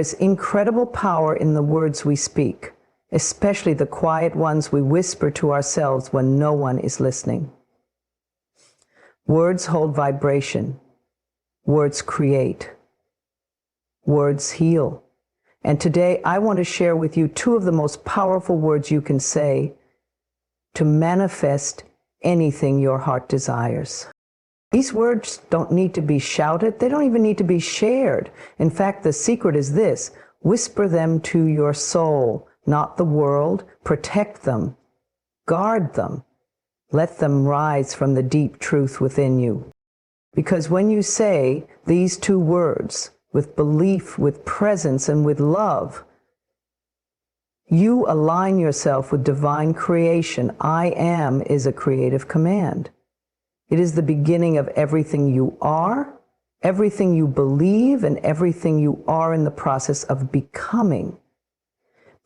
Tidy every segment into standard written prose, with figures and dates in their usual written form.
is incredible power in the words we speak, especially the quiet ones we whisper to ourselves when no one is listening. Words hold vibration. Words create. Words heal. And today I want to share with you two of the most powerful words you can say to manifest anything your heart desires. These words don't need to be shouted. They don't even need to be shared. In fact, the secret is this: whisper them to your soul, not the world. Protect them. Guard them. Let them rise from the deep truth within you. Because when you say these two words with belief, with presence, and with love, you align yourself with divine creation. I am is a creative command. It is the beginning of everything you are, everything you believe, and everything you are in the process of becoming.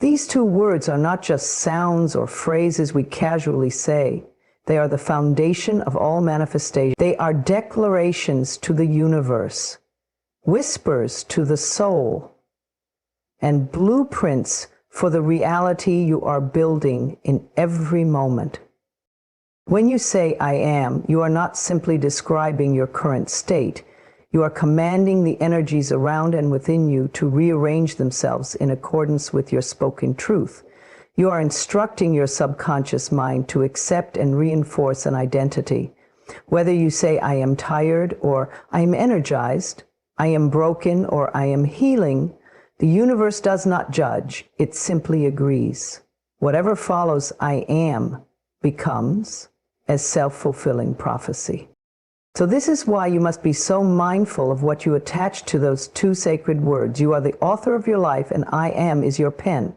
These two words are not just sounds or phrases we casually say. They are the foundation of all manifestation. They are declarations to the universe, whispers to the soul, and blueprints for the reality you are building in every moment. When you say I am, you are not simply describing your current state. You are commanding the energies around and within you to rearrange themselves in accordance with your spoken truth. You are instructing your subconscious mind to accept and reinforce an identity. Whether you say I am tired or I am energized, I am broken or I am healing, the universe does not judge. It simply agrees. Whatever follows I am becomes as self-fulfilling prophecy. So this is why you must be so mindful of what you attach to those two sacred words. You are the author of your life, and I am is your pen.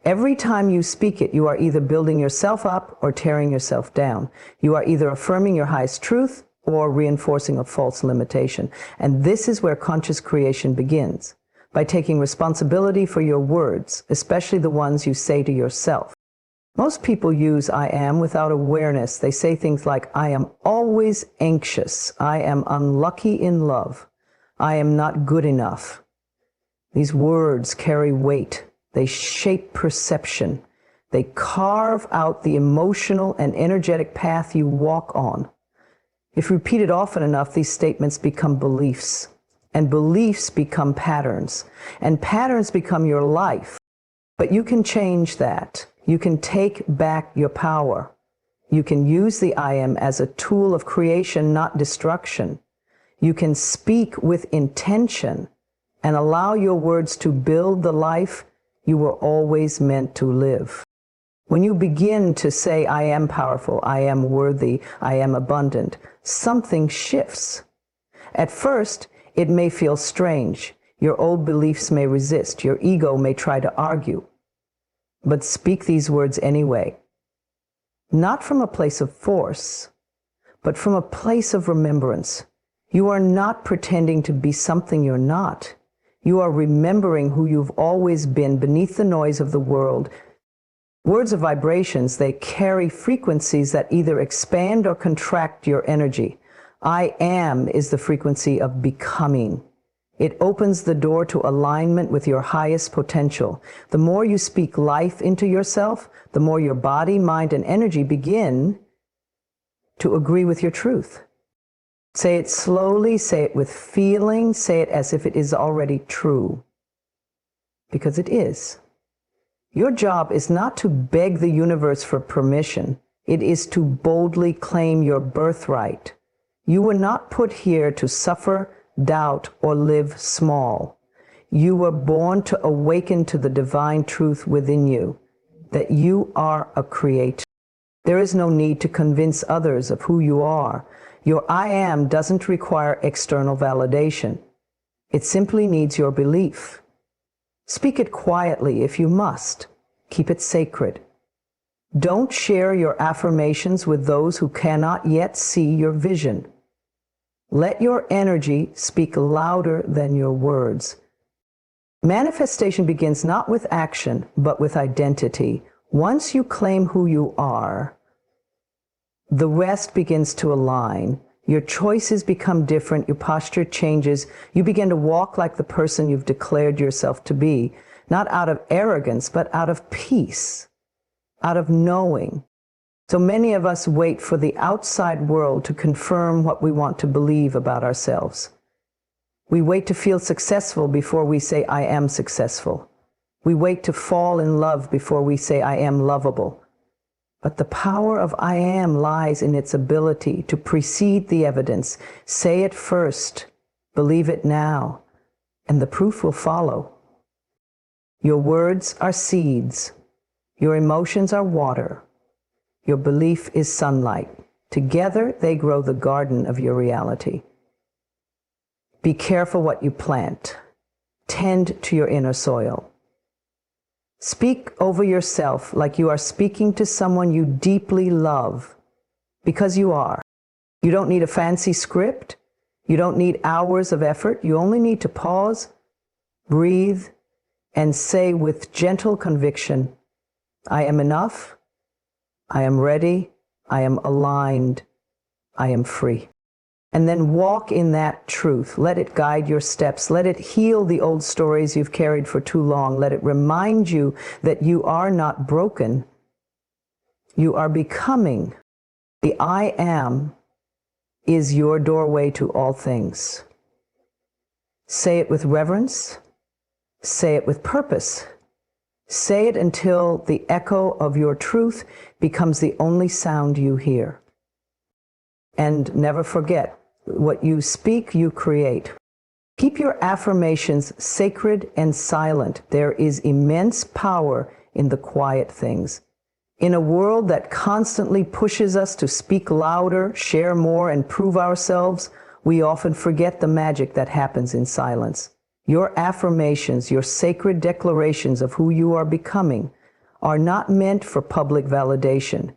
Every time you speak it, you are either building yourself up or tearing yourself down. You are either affirming your highest truth or reinforcing a false limitation. And this is where conscious creation begins, by taking responsibility for your words, especially the ones you say to yourself. Most people use I am without awareness. They say things like, I am always anxious. I am unlucky in love. I am not good enough. These words carry weight. They shape perception. They carve out the emotional and energetic path you walk on. If repeated often enough, these statements become beliefs, and beliefs become patterns, and patterns become your life. But you can change that. You can take back your power. You can use the I am as a tool of creation, not destruction. You can speak with intention and allow your words to build the life you were always meant to live. When you begin to say, I am powerful, I am worthy, I am abundant, something shifts. At first, it may feel strange. Your old beliefs may resist. Your ego may try to argue. But speak these words anyway. Not from a place of force, but from a place of remembrance. You are not pretending to be something you're not. You are remembering who you've always been beneath the noise of the world. Words are vibrations. They carry frequencies that either expand or contract your energy. I am is the frequency of becoming. It opens the door to alignment with your highest potential. The more you speak life into yourself, the more your body, mind, and energy begin to agree with your truth. Say it slowly, say it with feeling, say it as if it is already true. Because it is. Your job is not to beg the universe for permission. It is to boldly claim your birthright. You were not put here to suffer, doubt, or live small. You were born to awaken to the divine truth within you, that you are a creator. There is no need to convince others of who you are. Your I am doesn't require external validation. It simply needs your belief. Speak it quietly if you must. Keep it sacred. Don't share your affirmations with those who cannot yet see your vision. Let your energy speak louder than your words. Manifestation begins not with action, but with identity. Once you claim who you are, the rest begins to align. Your choices become different, your posture changes, you begin to walk like the person you've declared yourself to be, not out of arrogance, but out of peace, out of knowing. So many of us wait for the outside world to confirm what we want to believe about ourselves. We wait to feel successful before we say, I am successful. We wait to fall in love before we say, I am lovable. But the power of I am lies in its ability to precede the evidence. Say it first, believe it now, and the proof will follow. Your words are seeds. Your emotions are water. Your belief is sunlight. Together, they grow the garden of your reality. Be careful what you plant. Tend to your inner soil. Speak over yourself like you are speaking to someone you deeply love, because you are. You don't need a fancy script. You don't need hours of effort. You only need to pause, breathe, and say with gentle conviction, I am enough, I am ready, I am aligned, I am free. And then walk in that truth. Let it guide your steps. Let it heal the old stories you've carried for too long. Let it remind you that you are not broken. You are becoming. The I am is your doorway to all things. Say it with reverence. Say it with purpose. Say it until the echo of your truth becomes the only sound you hear. And never forget, what you speak, you create. Keep your affirmations sacred and silent. There is immense power in the quiet things. In a world that constantly pushes us to speak louder, share more, and prove ourselves, we often forget the magic that happens in silence. Your affirmations, your sacred declarations of who you are becoming, are not meant for public validation.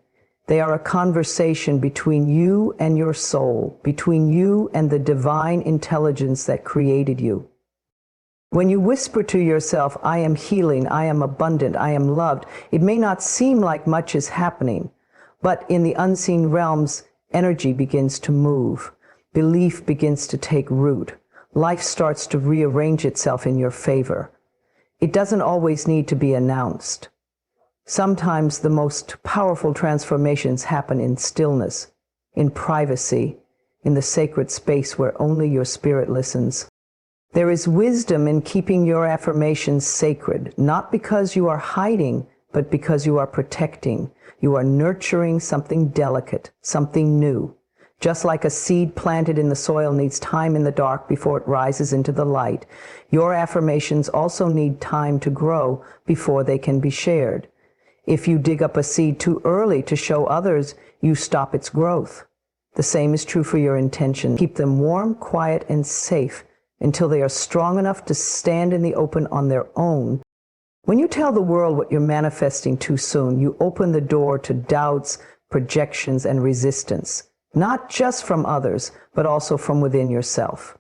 They are a conversation between you and your soul, between you and the divine intelligence that created you. When you whisper to yourself, I am healing, I am abundant, I am loved, it may not seem like much is happening, but in the unseen realms, energy begins to move. Belief begins to take root. Life starts to rearrange itself in your favor. It doesn't always need to be announced. Sometimes the most powerful transformations happen in stillness, in privacy, in the sacred space where only your spirit listens. There is wisdom in keeping your affirmations sacred, not because you are hiding, but because you are protecting. You are nurturing something delicate, something new. Just like a seed planted in the soil needs time in the dark before it rises into the light, your affirmations also need time to grow before they can be shared. If you dig up a seed too early to show others, you stop its growth. The same is true for your intention. Keep them warm, quiet, and safe until they are strong enough to stand in the open on their own. When you tell the world what you're manifesting too soon, you open the door to doubts, projections, and resistance, not just from others, but also from within yourself.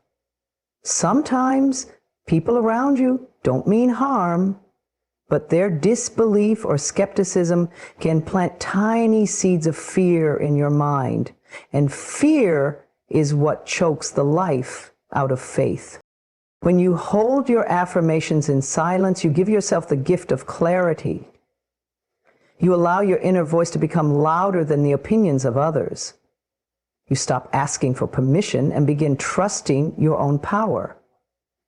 Sometimes people around you don't mean harm, but their disbelief or skepticism can plant tiny seeds of fear in your mind. And fear is what chokes the life out of faith. When you hold your affirmations in silence, you give yourself the gift of clarity. You allow your inner voice to become louder than the opinions of others. You stop asking for permission and begin trusting your own power.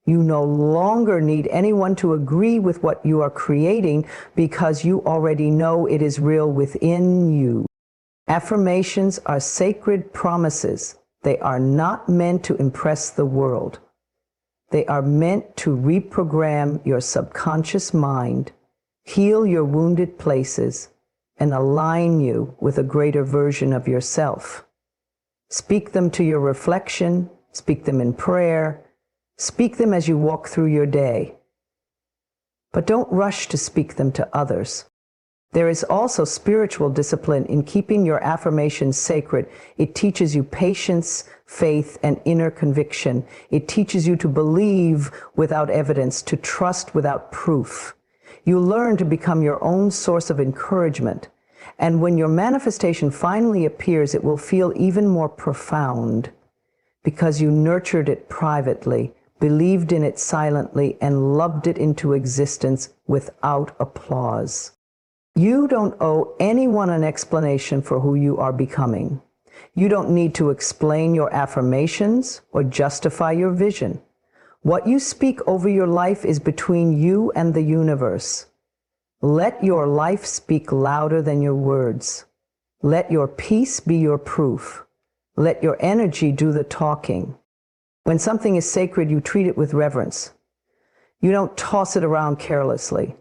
You no longer need anyone to agree with what you are creating because you already know it is real within you. Affirmations are sacred promises. They are not meant to impress the world. They are meant to reprogram your subconscious mind, heal your wounded places, and align you with a greater version of yourself. Speak them to your reflection, speak them in prayer, speak them as you walk through your day. But don't rush to speak them to others. There is also spiritual discipline in keeping your affirmations sacred. It teaches you patience, faith, and inner conviction. It teaches you to believe without evidence, to trust without proof. You learn to become your own source of encouragement. And when your manifestation finally appears, it will feel even more profound because you nurtured it privately, believed in it silently, and loved it into existence without applause. You don't owe anyone an explanation for who you are becoming. You don't need to explain your affirmations or justify your vision. What you speak over your life is between you and the universe. Let your life speak louder than your words. Let your peace be your proof. Let your energy do the talking. When something is sacred, you treat it with reverence. You don't toss it around carelessly.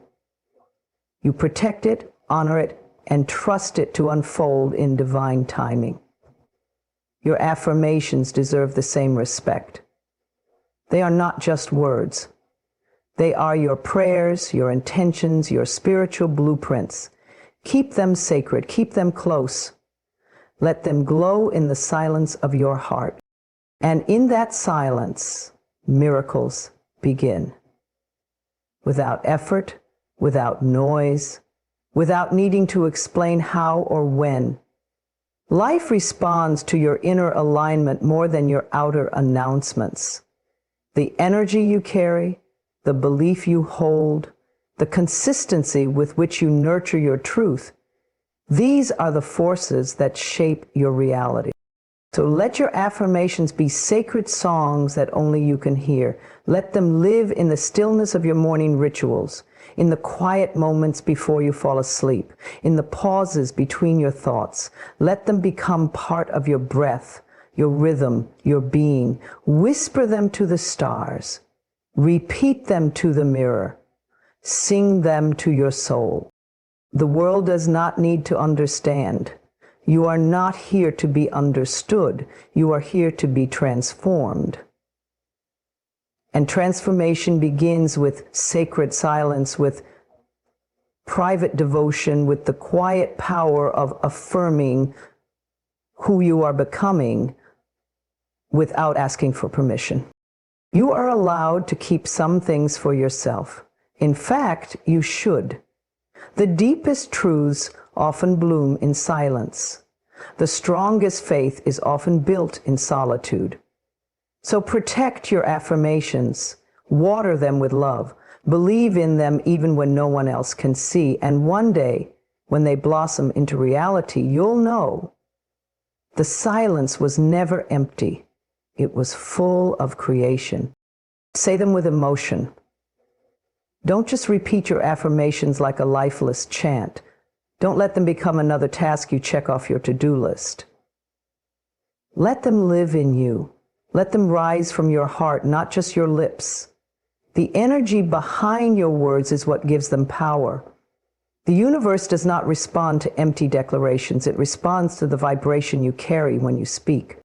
You protect it, honor it, and trust it to unfold in divine timing. Your affirmations deserve the same respect. They are not just words. They are your prayers, your intentions, your spiritual blueprints. Keep them sacred, keep them close. Let them glow in the silence of your heart. And in that silence, miracles begin. Without effort, without noise, without needing to explain how or when. Life responds to your inner alignment more than your outer announcements. The energy you carry, the belief you hold, the consistency with which you nurture your truth, these are the forces that shape your reality. So let your affirmations be sacred songs that only you can hear. Let them live in the stillness of your morning rituals, in the quiet moments before you fall asleep, in the pauses between your thoughts. Let them become part of your breath, your rhythm, your being. Whisper them to the stars. Repeat them to the mirror. Sing them to your soul. The world does not need to understand. You are not here to be understood. You are here to be transformed. And transformation begins with sacred silence, with private devotion, with the quiet power of affirming who you are becoming without asking for permission. You are allowed to keep some things for yourself. In fact, you should. The deepest truths often bloom in silence. The strongest faith is often built in solitude. So protect your affirmations, water them with love, believe in them even when no one else can see, and one day, when they blossom into reality, you'll know the silence was never empty. It was full of creation. Say them with emotion. Don't just repeat your affirmations like a lifeless chant. Don't let them become another task you check off your to-do list. Let them live in you. Let them rise from your heart, not just your lips. The energy behind your words is what gives them power. The universe does not respond to empty declarations. It responds to the vibration you carry when you speak.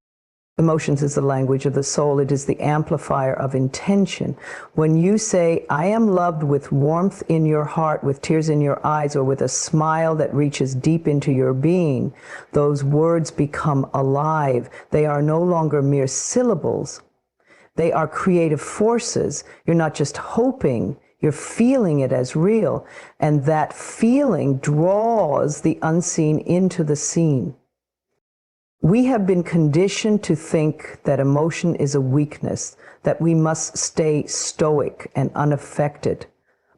Emotions is the language of the soul. It is the amplifier of intention. When you say, I am loved, with warmth in your heart, with tears in your eyes, or with a smile that reaches deep into your being, those words become alive. They are no longer mere syllables. They are creative forces. You're not just hoping, you're feeling it as real. And that feeling draws the unseen into the seen. We have been conditioned to think that emotion is a weakness, that we must stay stoic and unaffected.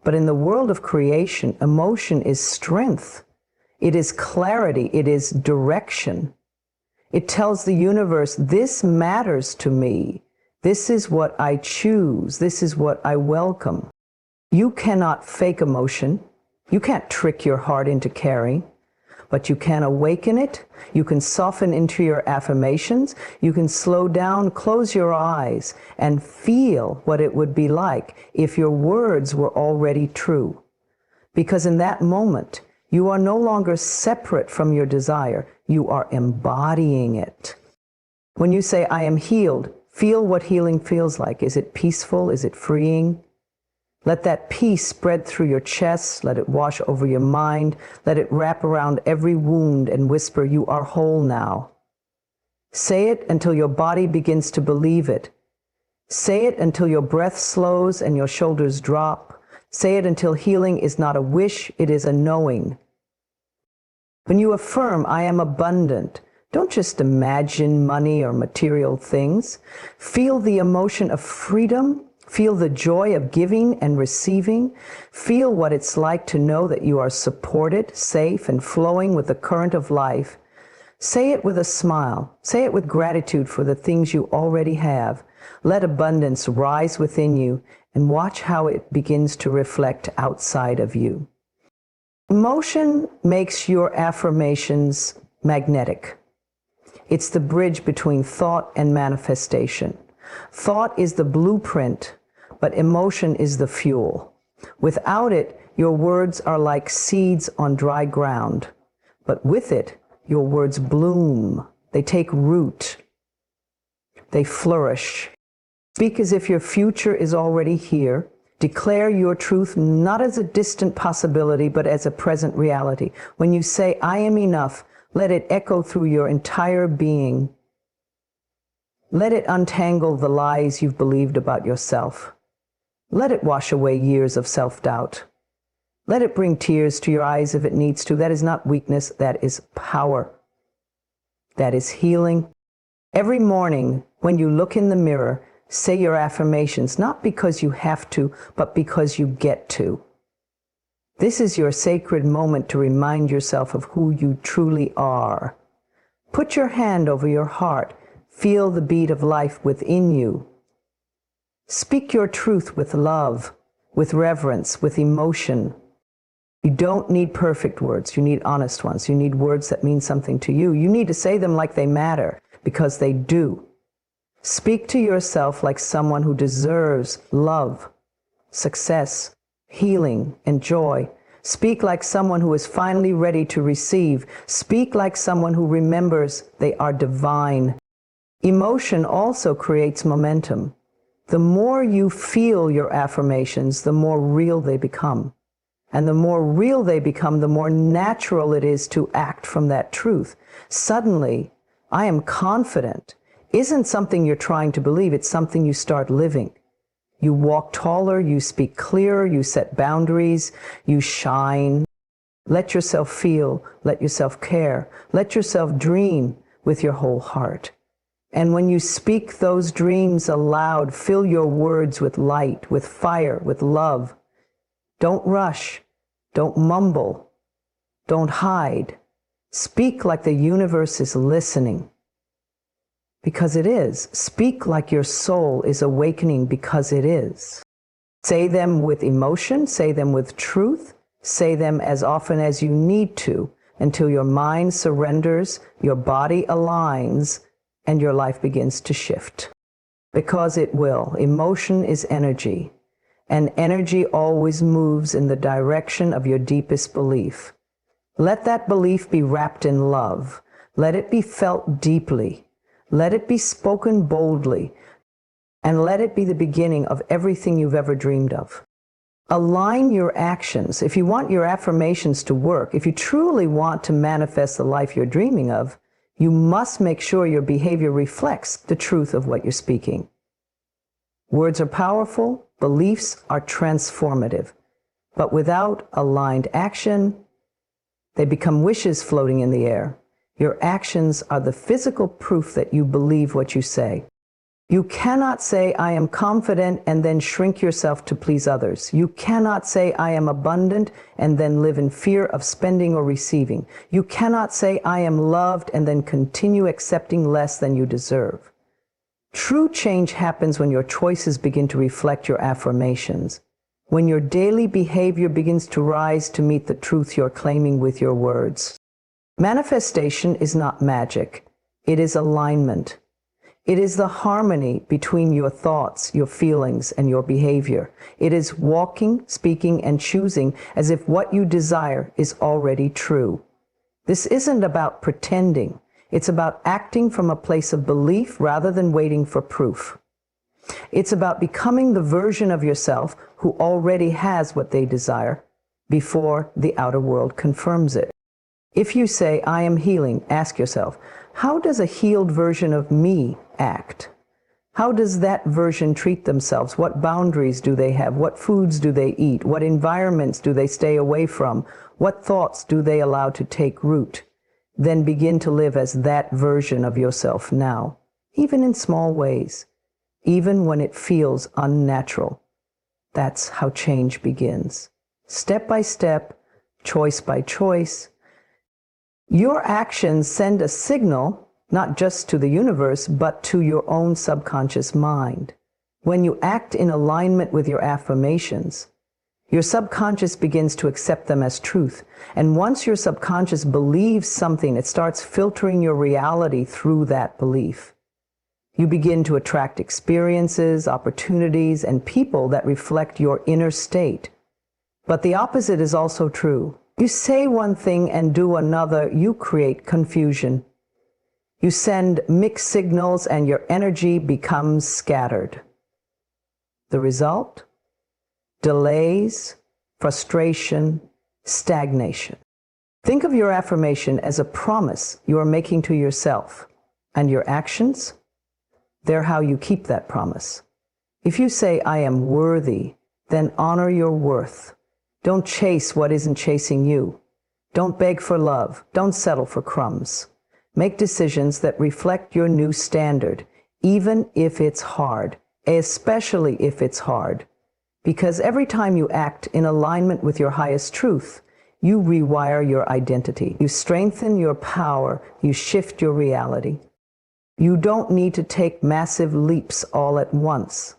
But in the world of creation, emotion is strength. It is clarity. It is direction. It tells the universe, this matters to me. This is what I choose. This is what I welcome. You cannot fake emotion. You can't trick your heart into caring. But you can awaken it. You can soften into your affirmations. You can slow down, close your eyes, and feel what it would be like if your words were already true. Because in that moment, you are no longer separate from your desire. You are embodying it. When you say, I am healed, feel what healing feels like. Is it peaceful? Is it freeing? Let that peace spread through your chest. Let it wash over your mind. Let it wrap around every wound and whisper, you are whole now. Say it until your body begins to believe it. Say it until your breath slows and your shoulders drop. Say it until healing is not a wish, it is a knowing. When you affirm, I am abundant, don't just imagine money or material things. Feel the emotion of freedom. Feel the joy of giving and receiving. Feel what it's like to know that you are supported, safe, and flowing with the current of life. Say it with a smile. Say it with gratitude for the things you already have. Let abundance rise within you and watch how it begins to reflect outside of you. Emotion makes your affirmations magnetic. It's the bridge between thought and manifestation. Thought is the blueprint, but emotion is the fuel. Without it, your words are like seeds on dry ground. But with it, your words bloom. They take root. They flourish. Speak as if your future is already here. Declare your truth not as a distant possibility, but as a present reality. When you say, I am enough, let it echo through your entire being. Let it untangle the lies you've believed about yourself. Let it wash away years of self-doubt. Let it bring tears to your eyes if it needs to. That is not weakness, that is power. That is healing. Every morning, when you look in the mirror, say your affirmations, not because you have to, but because you get to. This is your sacred moment to remind yourself of who you truly are. Put your hand over your heart. Feel the beat of life within you. Speak your truth with love, with reverence, with emotion. You don't need perfect words. You need honest ones. You need words that mean something to you. You need to say them like they matter, because they do. Speak to yourself like someone who deserves love, success, healing, and joy. Speak like someone who is finally ready to receive. Speak like someone who remembers they are divine. Emotion also creates momentum. The more you feel your affirmations, the more real they become. And the more real they become, the more natural it is to act from that truth. Suddenly, I am confident isn't something you're trying to believe, it's something you start living. You walk taller, you speak clearer, you set boundaries, you shine. Let yourself feel, let yourself care, let yourself dream with your whole heart. And when you speak those dreams aloud, fill your words with light, with fire, with love. Don't rush, don't mumble, don't hide. Speak like the universe is listening. Because it is. Speak like your soul is awakening, because it is. Say them with emotion, say them with truth, say them as often as you need to, until your mind surrenders, your body aligns, and your life begins to shift. Because it will. Emotion is energy, and energy always moves in the direction of your deepest belief. Let that belief be wrapped in love. Let it be felt deeply. Let it be spoken boldly, and let it be the beginning of everything you've ever dreamed of. Align your actions. If you want your affirmations to work, if you truly want to manifest the life you're dreaming of, you must make sure your behavior reflects the truth of what you're speaking. Words are powerful, beliefs are transformative, but without aligned action, they become wishes floating in the air. Your actions are the physical proof that you believe what you say. You cannot say, I am confident, and then shrink yourself to please others. You cannot say, I am abundant, and then live in fear of spending or receiving. You cannot say, I am loved, and then continue accepting less than you deserve. True change happens when your choices begin to reflect your affirmations. When your daily behavior begins to rise to meet the truth you're claiming with your words. Manifestation is not magic. It is alignment. It is the harmony between your thoughts, your feelings, and your behavior. It is walking, speaking, and choosing as if what you desire is already true. This isn't about pretending. It's about acting from a place of belief rather than waiting for proof. It's about becoming the version of yourself who already has what they desire before the outer world confirms it. If you say, I am healing, ask yourself, how does a healed version of me act? How does that version treat themselves? What boundaries do they have? What foods do they eat? What environments do they stay away from? What thoughts do they allow to take root? Then begin to live as that version of yourself now, even in small ways, even when it feels unnatural. That's how change begins. Step by step, choice by choice. Your actions send a signal, not just to the universe, but to your own subconscious mind. When you act in alignment with your affirmations, your subconscious begins to accept them as truth. And once your subconscious believes something, it starts filtering your reality through that belief. You begin to attract experiences, opportunities, and people that reflect your inner state. But the opposite is also true. You say one thing and do another, you create confusion. You send mixed signals and your energy becomes scattered. The result? Delays, frustration, stagnation. Think of your affirmation as a promise you are making to yourself, and your actions? They're how you keep that promise. If you say, I am worthy, then honor your worth. Don't chase what isn't chasing you. Don't beg for love. Don't settle for crumbs. Make decisions that reflect your new standard, even if it's hard, especially if it's hard. Because every time you act in alignment with your highest truth, you rewire your identity. You strengthen your power. You shift your reality. You don't need to take massive leaps all at once.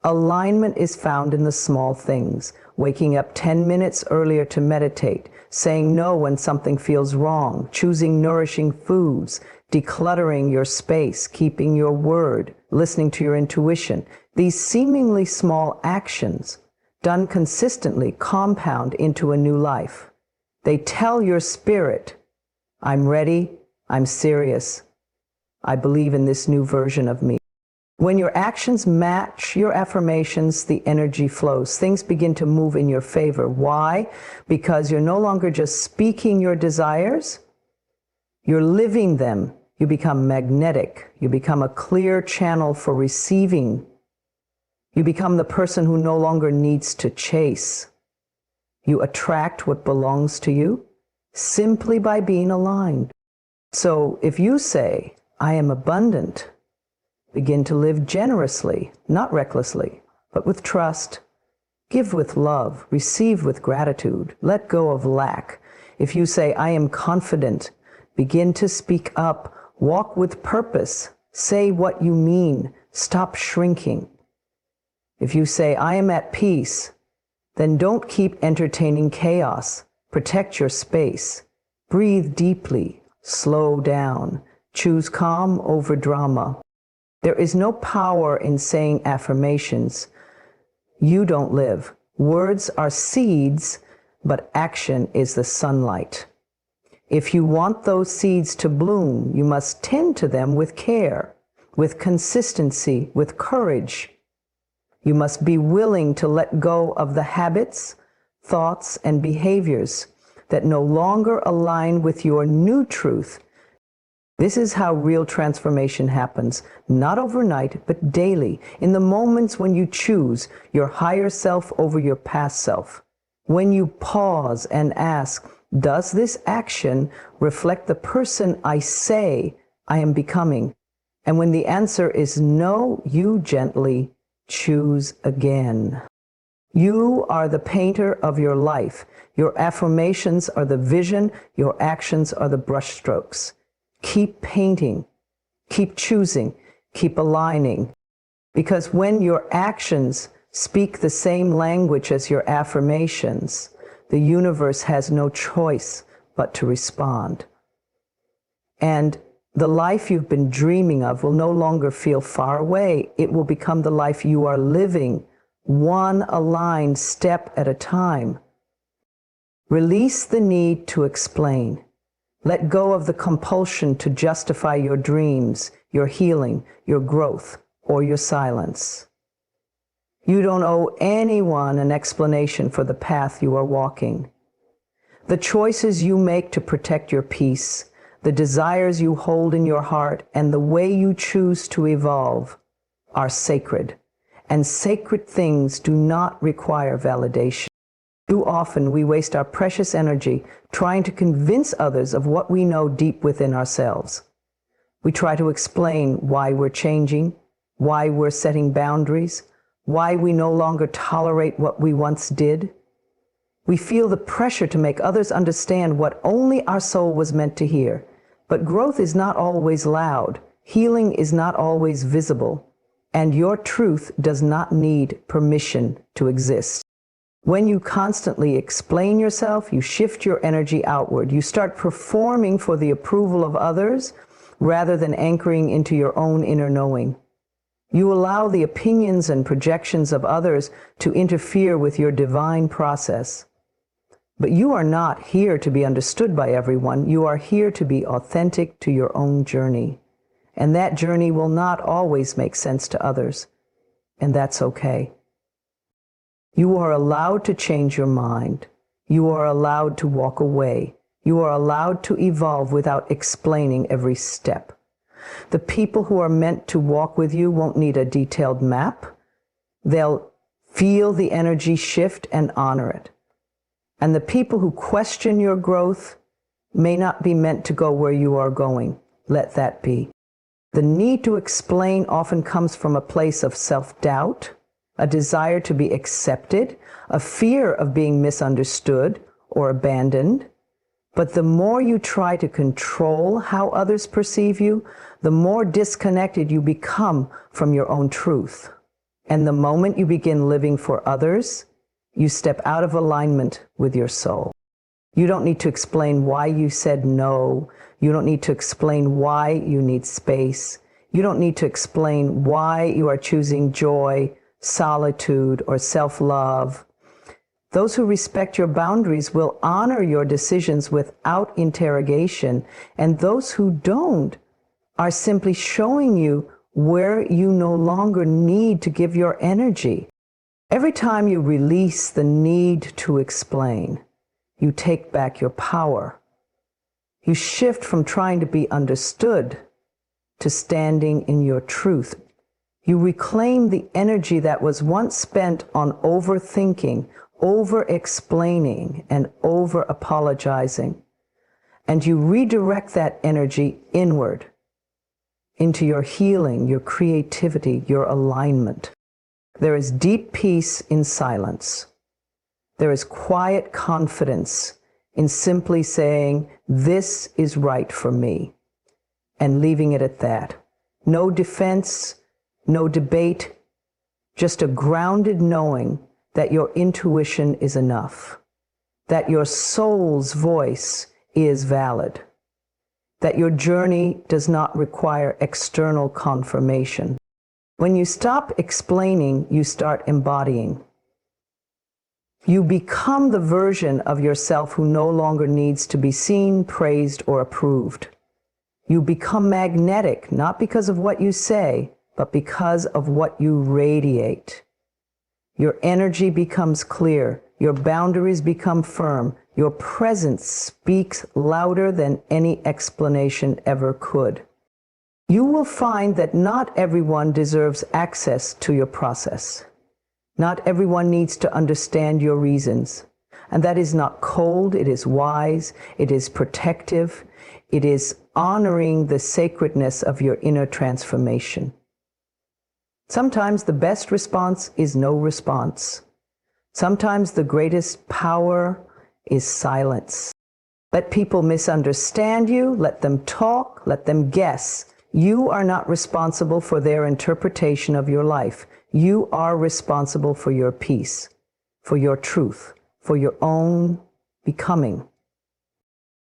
Alignment is found in the small things. Waking up 10 minutes earlier to meditate, saying no when something feels wrong, choosing nourishing foods, decluttering your space, keeping your word, listening to your intuition. These seemingly small actions, done consistently, compound into a new life. They tell your spirit, I'm ready, I'm serious, I believe in this new version of me. When your actions match your affirmations, the energy flows. Things begin to move in your favor. Why? Because you're no longer just speaking your desires, you're living them. You become magnetic. You become a clear channel for receiving. You become the person who no longer needs to chase. You attract what belongs to you simply by being aligned. So if you say, I am abundant, begin to live generously, not recklessly, but with trust. Give with love, receive with gratitude, let go of lack. If you say, I am confident, begin to speak up, walk with purpose, say what you mean, stop shrinking. If you say, I am at peace, then don't keep entertaining chaos. Protect your space. Breathe deeply, slow down, choose calm over drama. There is no power in saying affirmations. You don't live. Words are seeds, but action is the sunlight. If you want those seeds to bloom, you must tend to them with care, with consistency, with courage. You must be willing to let go of the habits, thoughts, and behaviors that no longer align with your new truth. This is how real transformation happens, not overnight, but daily, in the moments when you choose your higher self over your past self. When you pause and ask, does this action reflect the person I say I am becoming? And when the answer is no, you gently choose again. You are the painter of your life. Your affirmations are the vision. Your actions are the brushstrokes. Keep painting, keep choosing, keep aligning. Because when your actions speak the same language as your affirmations, the universe has no choice but to respond. And the life you've been dreaming of will no longer feel far away. It will become the life you are living, one aligned step at a time. Release the need to explain. Let go of the compulsion to justify your dreams, your healing, your growth, or your silence. You don't owe anyone an explanation for the path you are walking. The choices you make to protect your peace, the desires you hold in your heart, and the way you choose to evolve are sacred. And sacred things do not require validation. Too often we waste our precious energy trying to convince others of what we know deep within ourselves. We try to explain why we're changing, why we're setting boundaries, why we no longer tolerate what we once did. We feel the pressure to make others understand what only our soul was meant to hear. But growth is not always loud, healing is not always visible, and your truth does not need permission to exist. When you constantly explain yourself, you shift your energy outward. You start performing for the approval of others rather than anchoring into your own inner knowing. You allow the opinions and projections of others to interfere with your divine process. But you are not here to be understood by everyone. You are here to be authentic to your own journey. And that journey will not always make sense to others. And that's okay. You are allowed to change your mind. You are allowed to walk away. You are allowed to evolve without explaining every step. The people who are meant to walk with you won't need a detailed map. They'll feel the energy shift and honor it. And the people who question your growth may not be meant to go where you are going. Let that be. The need to explain often comes from a place of self-doubt, a desire to be accepted, a fear of being misunderstood or abandoned. But the more you try to control how others perceive you, the more disconnected you become from your own truth. And the moment you begin living for others, you step out of alignment with your soul. You don't need to explain why you said no. You don't need to explain why you need space. You don't need to explain why you are choosing joy, solitude, or self-love. Those who respect your boundaries will honor your decisions without interrogation, and those who don't are simply showing you where you no longer need to give your energy. Every time you release the need to explain, you take back your power. You shift from trying to be understood to standing in your truth. You reclaim the energy that was once spent on overthinking, over-explaining, and over-apologizing. And you redirect that energy inward into your healing, your creativity, your alignment. There is deep peace in silence. There is quiet confidence in simply saying, "This is right for me," and leaving it at that. No defense, no debate, just a grounded knowing that your intuition is enough, that your soul's voice is valid, that your journey does not require external confirmation. When you stop explaining, you start embodying. You become the version of yourself who no longer needs to be seen, praised, or approved. You become magnetic, not because of what you say, but because of what you radiate. Your energy becomes clear. Your boundaries become firm. Your presence speaks louder than any explanation ever could. You will find that not everyone deserves access to your process. Not everyone needs to understand your reasons. And that is not cold, it is wise, it is protective, it is honoring the sacredness of your inner transformation. Sometimes the best response is no response. Sometimes the greatest power is silence. Let people misunderstand you, let them talk, let them guess. You are not responsible for their interpretation of your life. You are responsible for your peace, for your truth, for your own becoming.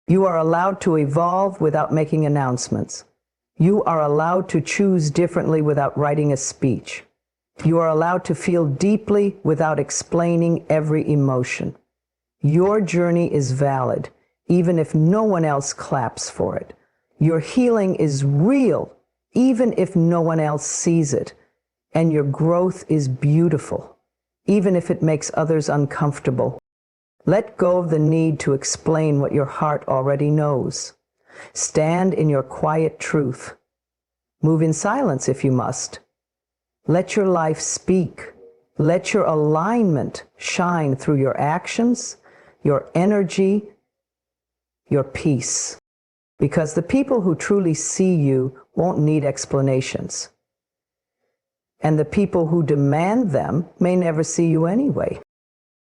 You are allowed to evolve without making announcements. You are allowed to choose differently without writing a speech. You are allowed to feel deeply without explaining every emotion. Your journey is valid, even if no one else claps for it. Your healing is real, even if no one else sees it. And your growth is beautiful, even if it makes others uncomfortable. Let go of the need to explain what your heart already knows. Stand in your quiet truth. Move in silence if you must. Let your life speak. Let your alignment shine through your actions, your energy, your peace. Because the people who truly see you won't need explanations. And the people who demand them may never see you anyway.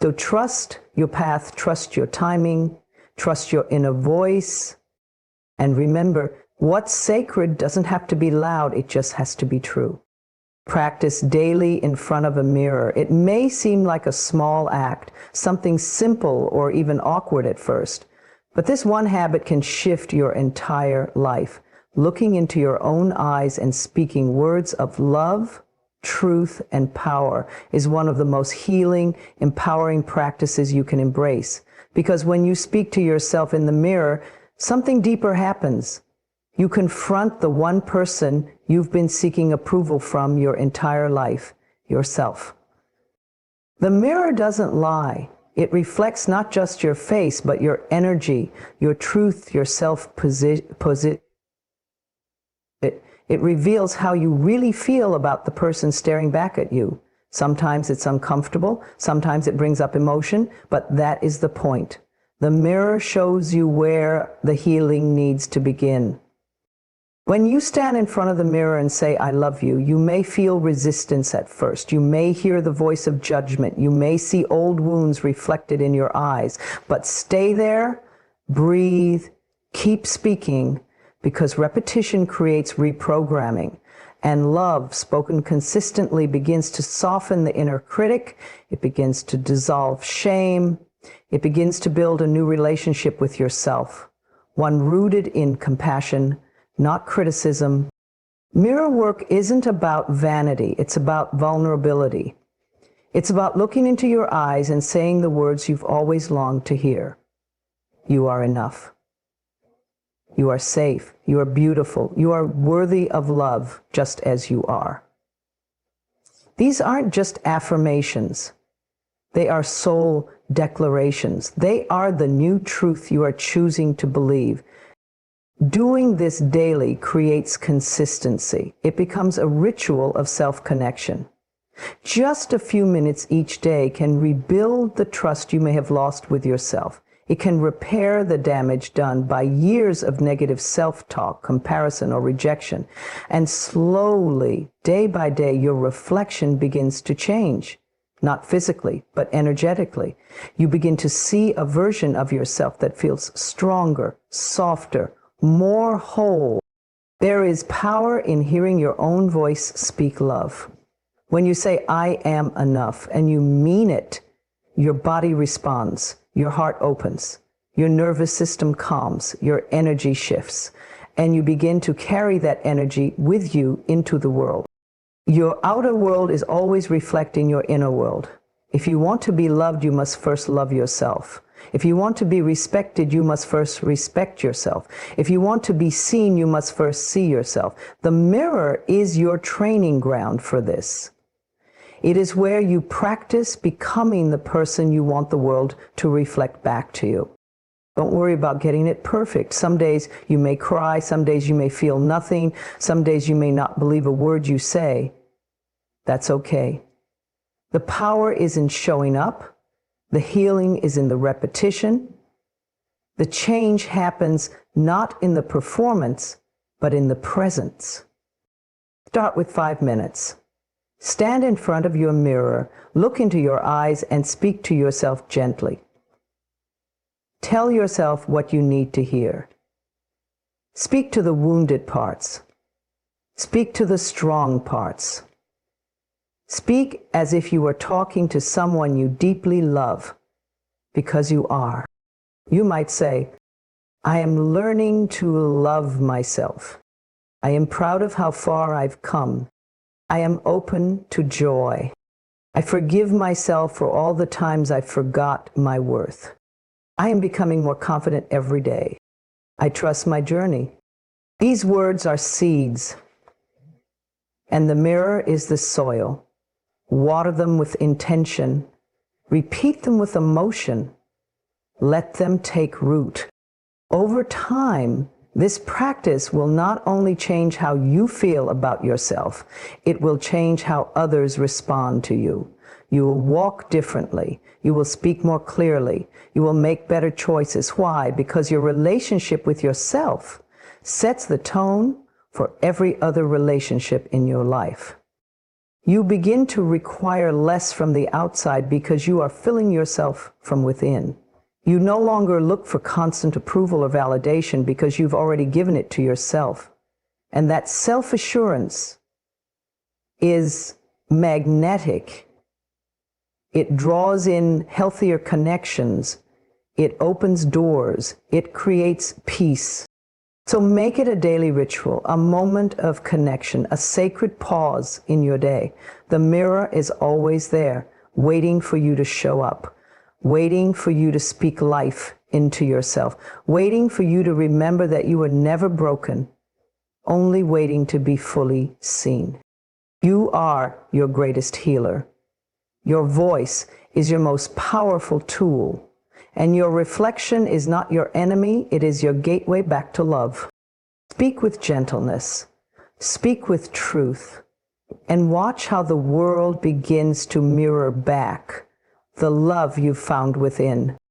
So trust your path, trust your timing, trust your inner voice. And remember, what's sacred doesn't have to be loud, it just has to be true. Practice daily in front of a mirror. It may seem like a small act, something simple or even awkward at first, but this one habit can shift your entire life. Looking into your own eyes and speaking words of love, truth, and power is one of the most healing, empowering practices you can embrace. Because when you speak to yourself in the mirror, something deeper happens. You confront the one person you've been seeking approval from your entire life, yourself. The mirror doesn't lie. It reflects not just your face, but your energy, your truth, your self-position. It reveals how you really feel about the person staring back at you. Sometimes it's uncomfortable, sometimes it brings up emotion, but that is the point. The mirror shows you where the healing needs to begin. When you stand in front of the mirror and say, I love you, you may feel resistance at first. You may hear the voice of judgment. You may see old wounds reflected in your eyes. But stay there, breathe, keep speaking, because repetition creates reprogramming. And love, spoken consistently, begins to soften the inner critic. It begins to dissolve shame. It begins to build a new relationship with yourself, one rooted in compassion, not criticism. Mirror work isn't about vanity, it's about vulnerability. It's about looking into your eyes and saying the words you've always longed to hear. You are enough. You are safe. You are beautiful. You are worthy of love just as you are. These aren't just affirmations. They are soul declarations. They are the new truth you are choosing to believe. Doing this daily creates consistency. It becomes a ritual of self-connection. Just a few minutes each day can rebuild the trust you may have lost with yourself. It can repair the damage done by years of negative self-talk, comparison, or rejection. And slowly, day by day, your reflection begins to change. Not physically, but energetically. You begin to see a version of yourself that feels stronger, softer, more whole. There is power in hearing your own voice speak love. When you say, I am enough, and you mean it, your body responds, your heart opens, your nervous system calms, your energy shifts, and you begin to carry that energy with you into the world. Your outer world is always reflecting your inner world. If you want to be loved, you must first love yourself. If you want to be respected, you must first respect yourself. If you want to be seen, you must first see yourself. The mirror is your training ground for this. It is where you practice becoming the person you want the world to reflect back to you. Don't worry about getting it perfect. Some days you may cry, some days you may feel nothing, some days you may not believe a word you say. That's okay. The power is in showing up. The healing is in the repetition. The change happens not in the performance, but in the presence. Start with 5 minutes. Stand in front of your mirror, look into your eyes, and speak to yourself gently. Tell yourself what you need to hear. Speak to the wounded parts. Speak to the strong parts. Speak as if you were talking to someone you deeply love, because you are. You might say, I am learning to love myself. I am proud of how far I've come. I am open to joy. I forgive myself for all the times I forgot my worth. I am becoming more confident every day. I trust my journey. These words are seeds, and the mirror is the soil. Water them with intention. Repeat them with emotion. Let them take root. Over time, this practice will not only change how you feel about yourself, it will change how others respond to you. You will walk differently. You will speak more clearly. You will make better choices. Why? Because your relationship with yourself sets the tone for every other relationship in your life. You begin to require less from the outside because you are filling yourself from within. You no longer look for constant approval or validation because you've already given it to yourself. And that self-assurance is magnetic. It draws in healthier connections. It opens doors. It creates peace. So make it a daily ritual, a moment of connection, a sacred pause in your day. The mirror is always there, waiting for you to show up, waiting for you to speak life into yourself, waiting for you to remember that you are never broken, only waiting to be fully seen. You are your greatest healer. Your voice is your most powerful tool. And your reflection is not your enemy, it is your gateway back to love. Speak with gentleness, speak with truth, and watch how the world begins to mirror back the love you've found within.